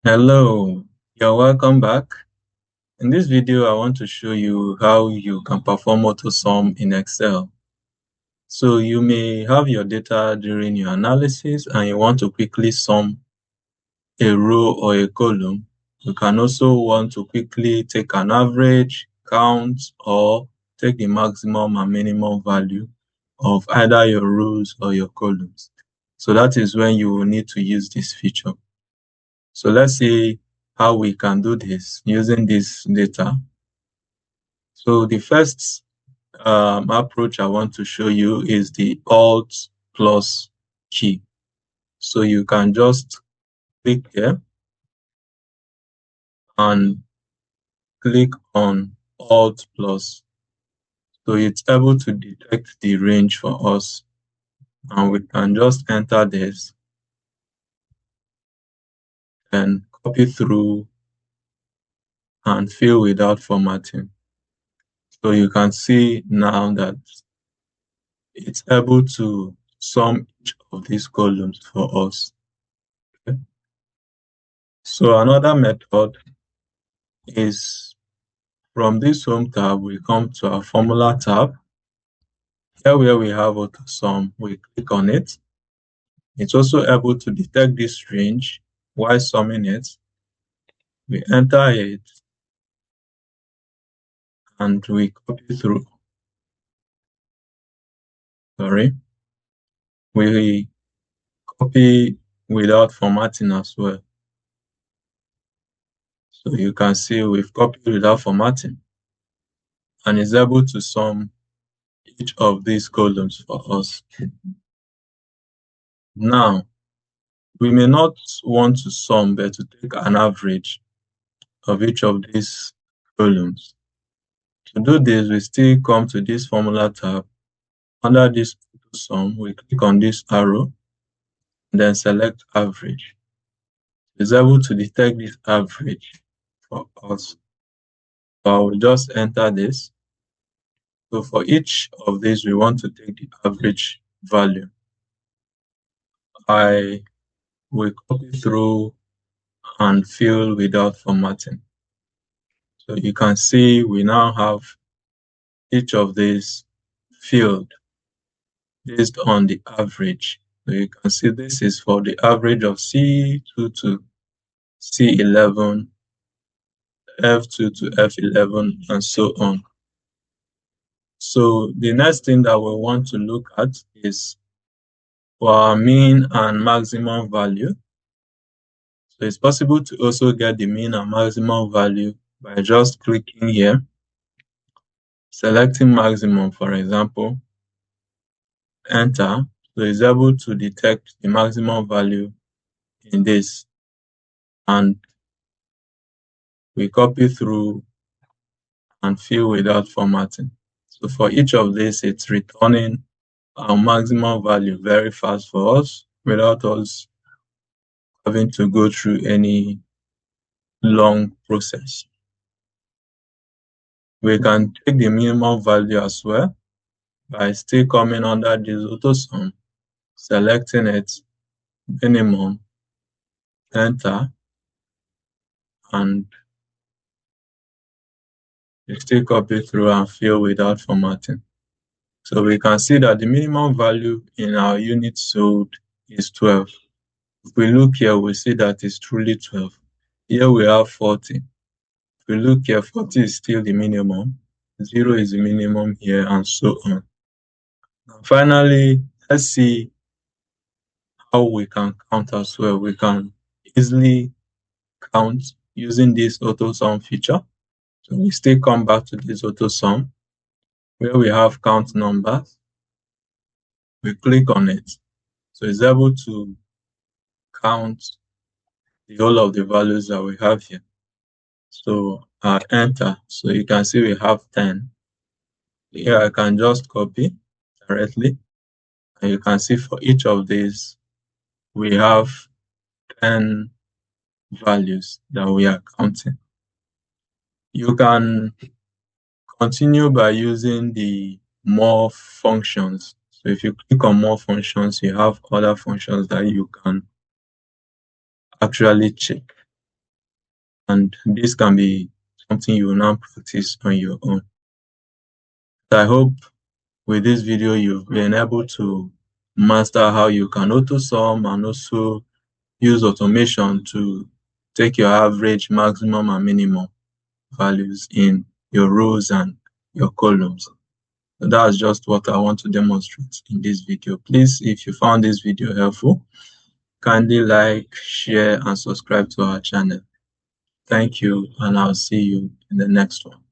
Hello, you're welcome back. In this video, I want to show you how you can perform AutoSum in Excel. So you may have your data during your analysis and you want to quickly sum a row or a column. You can also want to quickly take an average, count, or take the maximum and minimum value of either your rows or your columns. So that is when you will need to use this feature. So let's see how we can do this using this data. So the first approach I want to show you is the Alt plus key. So you can just click here and click on Alt plus. So it's able to detect the range for us. And we can just enter this and copy through and fill without formatting. So you can see now that it's able to sum each of these columns for us. Okay. So another method is from this Home tab, we come to our Formula tab. Here where we have AutoSum, we click on it. It's also able to detect this range while summing it. We enter it and we copy through. Sorry. We copy without formatting as well. So you can see we've copied without formatting and is able to sum each of these columns for us. Now, we may not want to sum, but to take an average of each of these columns. To do this, we still come to this Formula tab. Under this sum, we click on this arrow, and then select average. It's able to detect this average for us. So I will just enter this. So for each of these, we want to take the average value. I will copy through and fill without formatting. So you can see we now have each of these filled based on the average. So you can see this is for the average of C2 to C11, F2 to F11, and so on. So the next thing that we want to look at is for our mean and maximum value. So it's possible to also get the mean and maximum value by just clicking here, selecting maximum, for example, enter. So it's able to detect the maximum value in this, and we copy through and fill without formatting. So for each of these, it's returning our maximum value very fast for us without us having to go through any long process. We can take the minimum value as well by still coming under this AutoSum, selecting it, minimum, enter, and you still copy through and fill without formatting. So we can see that the minimum value in our unit sold is 12. If we look here, we see that it's truly 12. Here we have 40. If we look here, 40 is still the minimum. 0 is the minimum here, and so on. Now, finally, let's see how we can count as well. We can easily count using this AutoSum feature. So we still come back to this AutoSum where we have count numbers. We click on it. So it's able to count the whole of the values that we have here. So enter. So you can see we have 10. Here I can just copy directly. And you can see for each of these, we have 10 values that we are counting. You can continue by using the more functions. So if you click on more functions, you have other functions that you can actually check. and this can be something you will now practice on your own. I hope with this video you've been able to master how you can AutoSum and also use automation to take your average, maximum, and minimum values in your rows and your columns. So that's just what I want to demonstrate in this video. Please, if you found this video helpful, kindly like, share, and subscribe to our channel. Thank you, and I'll see you in the next one.